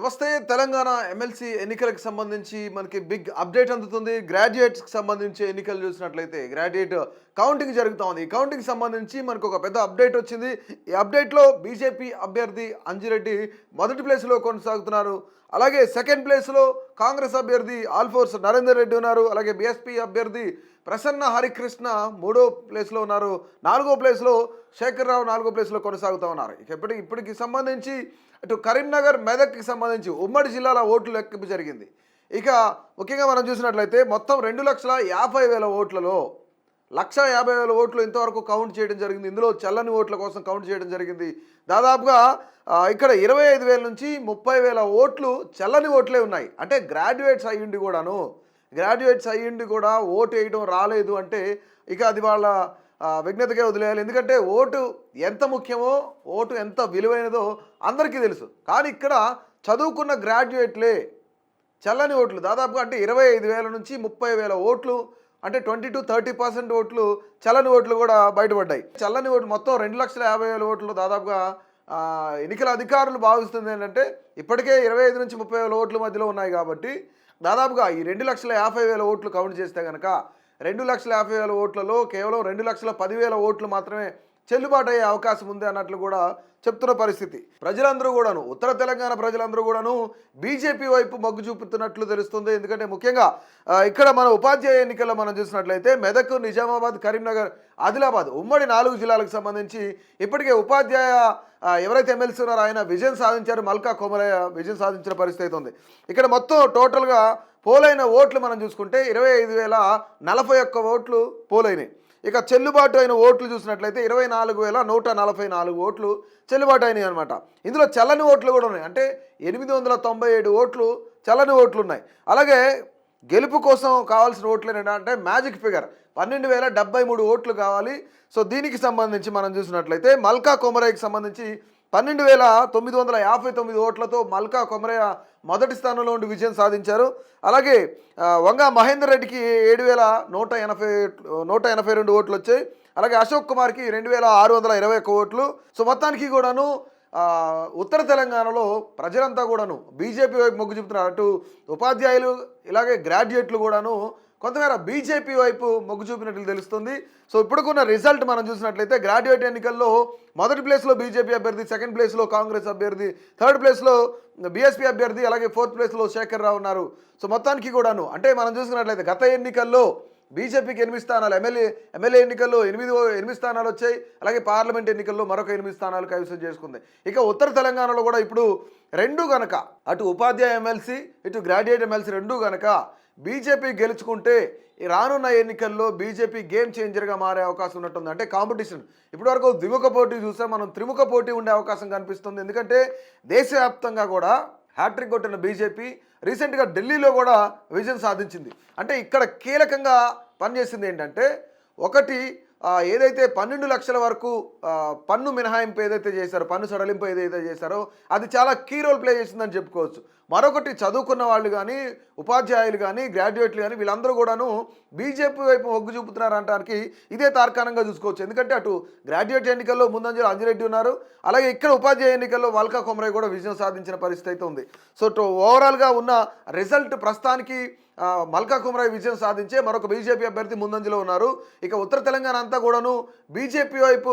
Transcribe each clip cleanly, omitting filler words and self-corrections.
నమస్తే. తెలంగాణ ఎమ్మెల్సీ ఎన్నికలకు సంబంధించి మనకి బిగ్ అప్డేట్ అందుతుంది. గ్రాడ్యుయేట్స్కి సంబంధించి ఎన్నికలు చూసినట్లయితే గ్రాడ్యుయేట్ కౌంటింగ్ జరుగుతూ ఉంది. ఈ కౌంటింగ్ సంబంధించి మనకు ఒక పెద్ద అప్డేట్ వచ్చింది. ఈ అప్డేట్లో బీజేపీ అభ్యర్థి అంజిరెడ్డి మొదటి ప్లేస్లో కొనసాగుతున్నారు. అలాగే సెకండ్ ప్లేస్లో కాంగ్రెస్ అభ్యర్థి ఆల్ఫోర్స్ నరేందర్ రెడ్డి ఉన్నారు. అలాగే బీఎస్పీ అభ్యర్థి ప్రసన్న హరికృష్ణ మూడో ప్లేస్లో ఉన్నారు. నాలుగో ప్లేస్లో శేఖర్ రావు నాలుగో ప్లేస్లో కొనసాగుతూ ఉన్నారు. ఇప్పటికి సంబంధించి అటు కరీంనగర్ మెదక్కి సంబంధించి ఉమ్మడి జిల్లాల ఓట్లు లెక్కింపు జరిగింది. ఇక ముఖ్యంగా మనం చూసినట్లయితే మొత్తం 2,50,000 ఓట్లలో 1,50,000 ఓట్లు ఇంతవరకు కౌంట్ చేయడం జరిగింది. ఇందులో చల్లని ఓట్ల కోసం కౌంట్ చేయడం జరిగింది. దాదాపుగా ఇక్కడ 25,000 నుంచి 30,000 ఓట్లు చల్లని ఓట్లే ఉన్నాయి. అంటే గ్రాడ్యుయేట్స్ అయ్యిండి కూడా ఓటు వేయడం రాలేదు అంటే ఇక అది వాళ్ళ విజ్ఞతగా వదిలేయాలి. ఎందుకంటే ఓటు ఎంత ముఖ్యమో, ఓటు ఎంత విలువైనదో అందరికీ తెలుసు. కానీ ఇక్కడ చదువుకున్న గ్రాడ్యుయేట్లే చల్లని ఓట్లు దాదాపుగా అంటే 25,000 నుంచి 30,000 ఓట్లు అంటే 20-30% ఓట్లు చల్లని ఓట్లు కూడా బయటపడ్డాయి. చల్లని ఓట్లు మొత్తం 2,50,000 ఓట్లు దాదాపుగా ఎన్నికల అధికారులు భావిస్తుంది ఏంటంటే ఇప్పటికే 25 నుంచి 30,000 ఓట్ల మధ్యలో ఉన్నాయి. కాబట్టి దాదాపుగా ఈ 2,50,000 ఓట్లు కౌంట్ చేస్తే కనుక 2,50,000 ఓట్లలో కేవలం 2,10,000 ఓట్లు మాత్రమే చెల్లుబాటు అయ్యే అవకాశం ఉంది అన్నట్లు కూడా చెప్తున్న పరిస్థితి. ప్రజలందరూ కూడాను, ఉత్తర తెలంగాణ ప్రజలందరూ కూడాను బీజేపీ వైపు మొగ్గు చూపుతున్నట్లు తెలుస్తుంది. ఎందుకంటే ముఖ్యంగా ఇక్కడ మన ఉపాధ్యాయ ఎన్నికల్లో మనం చూసినట్లయితే మెదక్, నిజామాబాద్, కరీంనగర్, ఆదిలాబాద్ ఉమ్మడి 4 జిల్లాలకు సంబంధించి ఇప్పటికే ఉపాధ్యాయ ఎవరైతే ఎమ్మెల్సీ ఉన్నారో ఆయన విజయం సాధించారు. మల్కా కొమరయ్య విజయం సాధించిన పరిస్థితి ఉంది. ఇక్కడ మొత్తం టోటల్గా పోలైన ఓట్లు మనం చూసుకుంటే 25,041 ఓట్లు పోలైనాయి. ఇక చెల్లుబాటు అయిన ఓట్లు చూసినట్లయితే 24,144 ఓట్లు చెల్లుబాటు అయినాయి అనమాట. ఇందులో చల్లని ఓట్లు కూడా ఉన్నాయి. అంటే 897 ఓట్లు చల్లని ఓట్లు ఉన్నాయి. అలాగే గెలుపు కోసం కావాల్సిన ఓట్లు ఏంటంటే మ్యాజిక్ ఫిగర్ 12,073 ఓట్లు కావాలి. సో దీనికి సంబంధించి మనం చూసినట్లయితే మల్కా కొమరయ్యకి సంబంధించి 12,959 ఓట్లతో మల్కా కొమరయ్య మొదటి స్థానంలో ఉండి విజయం సాధించారు. అలాగే వంగా మహేందర్ రెడ్డికి 7,182 ఓట్లు వచ్చాయి. అలాగే అశోక్ కుమార్కి 2,621 ఓట్లు. సో మొత్తానికి కూడాను ఉత్తర తెలంగాణలో ప్రజలంతా కూడాను బీజేపీ వైపు మొగ్గు చూపుతున్నారు. అటు ఉపాధ్యాయులు ఇలాగే గ్రాడ్యుయేట్లు కూడాను కొంతమేర బీజేపీ వైపు మొగ్గు చూపినట్లు తెలుస్తుంది. సో ఇప్పుడుకున్న రిజల్ట్ మనం చూసినట్లయితే గ్రాడ్యుయేట్ ఎన్నికల్లో మొదటి ప్లేస్లో బీజేపీ అభ్యర్థి, సెకండ్ ప్లేస్లో కాంగ్రెస్ అభ్యర్థి, థర్డ్ ప్లేస్లో బీఎస్పీ అభ్యర్థి, అలాగే ఫోర్త్ ప్లేస్లో శేఖర్ రావు ఉన్నారు. సో మొత్తానికి కూడాను అంటే మనం చూసుకున్నట్లయితే గత ఎన్నికల్లో బీజేపీకి 8 స్థానాలు, ఎమ్మెల్యే ఎన్నికల్లో 8 స్థానాలు వచ్చాయి. అలాగే పార్లమెంట్ ఎన్నికల్లో మరొక 8 స్థానాలు కైవసం చేసుకుంది. ఇక ఉత్తర తెలంగాణలో కూడా ఇప్పుడు రెండు గనక అటు ఉపాధ్యాయ ఎమ్మెల్సీ ఇటు గ్రాడ్యుయేట్ ఎమ్మెల్సీ రెండు గనక బీజేపీ గెలుచుకుంటే రానున్న ఎన్నికల్లో బీజేపీ గేమ్ చేంజర్గా మారే అవకాశం ఉన్నట్టుంది. అంటే కాంపిటీషన్ ఇప్పటివరకు ద్విముఖ పోటీ చూస్తే మనం త్రిముఖ పోటీ ఉండే అవకాశం కనిపిస్తుంది. ఎందుకంటే దేశవ్యాప్తంగా కూడా హ్యాట్రిక్ కొట్టిన బీజేపీ రీసెంట్గా ఢిల్లీలో కూడా విజయం సాధించింది. అంటే ఇక్కడ కీలకంగా పనిచేసింది ఏంటంటే ఒకటి ఏదైతే 12 లక్షల వరకు పన్ను మినహాయింపు ఏదైతే చేశారో, పన్ను సడలింపు ఏదైతే చేశారో అది చాలా కీ రోల్ ప్లే చేసిందని చెప్పుకోవచ్చు. మరొకటి చదువుకున్న వాళ్ళు కానీ, ఉపాధ్యాయులు కానీ, గ్రాడ్యుయేట్లు కానీ వీళ్ళందరూ కూడాను బీజేపీ వైపు మొగ్గు చూపుతున్నారు అనడానికి ఇదే తార్కాణంగా చూసుకోవచ్చు. ఎందుకంటే అటు గ్రాడ్యుయేట్ ఎన్నికల్లో ముందంజలో అంజిరెడ్డి ఉన్నారు. అలాగే ఇక్కడ ఉపాధ్యాయ ఎన్నికల్లో మల్కా కొమరయ్య కూడా విజయం సాధించిన పరిస్థితి అయితే ఉంది. సో ఓవరాల్గా ఉన్న రిజల్ట్ ప్రస్తుతానికి మల్కా కొమరయ్య విజయం సాధించే మరొక బీజేపీ అభ్యర్థి ముందంజలో ఉన్నారు. ఇక ఉత్తర తెలంగాణ అంతా కూడాను బీజేపీ వైపు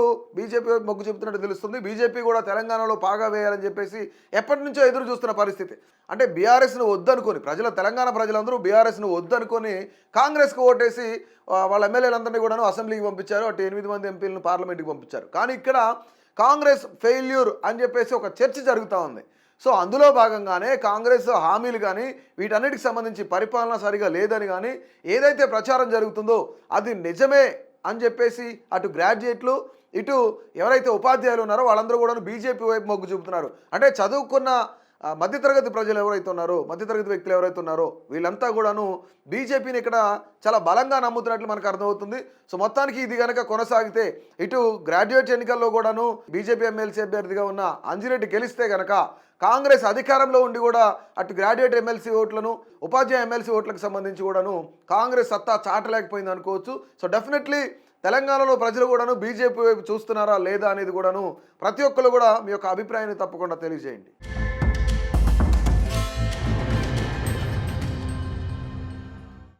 మొగ్గు చూపుతున్నట్టు తెలుస్తుంది. బీజేపీ కూడా తెలంగాణలో పాగా వేయాలని చెప్పేసి ఎప్పటి నుంచో ఎదురు చూస్తున్న పరిస్థితి. అంటే బీఆర్ఎస్ను వద్దనుకొని తెలంగాణ ప్రజలందరూ బీఆర్ఎస్ను వద్దనుకొని కాంగ్రెస్కు ఓటేసి వాళ్ళ ఎమ్మెల్యేలందరినీ కూడాను అసెంబ్లీకి పంపించారు. అటు 8 మంది ఎంపీలను పార్లమెంట్కి పంపించారు. కానీ ఇక్కడ కాంగ్రెస్ ఫెయిల్యూర్ అని చెప్పేసి ఒక చర్చ జరుగుతూ ఉంది. సో అందులో భాగంగానే కాంగ్రెస్ హామీలు కానీ వీటన్నిటికి సంబంధించి పరిపాలన సరిగా లేదని కానీ ఏదైతే ప్రచారం జరుగుతుందో అది నిజమే అని చెప్పేసి అటు గ్రాడ్యుయేట్లు ఇటు ఎవరైతే ఉపాధ్యాయులు ఉన్నారో వాళ్ళందరూ కూడా బీజేపీ వైపు మొగ్గు చూపుతున్నారు. అంటే చదువుకున్న మధ్యతరగతి ప్రజలు ఎవరైతే ఉన్నారో, మధ్యతరగతి వ్యక్తులు ఎవరైతే ఉన్నారో వీళ్ళంతా కూడాను బీజేపీని ఇక్కడ చాలా బలంగా నమ్ముతున్నట్లు మనకు అర్థమవుతుంది. సో మొత్తానికి ఇది కనుక కొనసాగితే ఇటు గ్రాడ్యుయేట్ ఎన్నికల్లో కూడాను బీజేపీ ఎమ్మెల్సీ అభ్యర్థిగా ఉన్న అంజిరెడ్డి గెలిస్తే కనుక కాంగ్రెస్ అధికారంలో ఉండి కూడా అటు గ్రాడ్యుయేట్ ఎమ్మెల్సీ ఓట్లను, ఉపాధ్యాయ ఎమ్మెల్సీ ఓట్లకు సంబంధించి కూడాను కాంగ్రెస్ సత్తా చాటలేకపోయింది అనుకోవచ్చు. సో డెఫినెట్లీ తెలంగాణలో ప్రజలు కూడాను బీజేపీ వైపు చూస్తున్నారా లేదా అనేది కూడాను ప్రతి ఒక్కరు కూడా మీ యొక్క అభిప్రాయాన్ని తప్పకుండా తెలియజేయండి.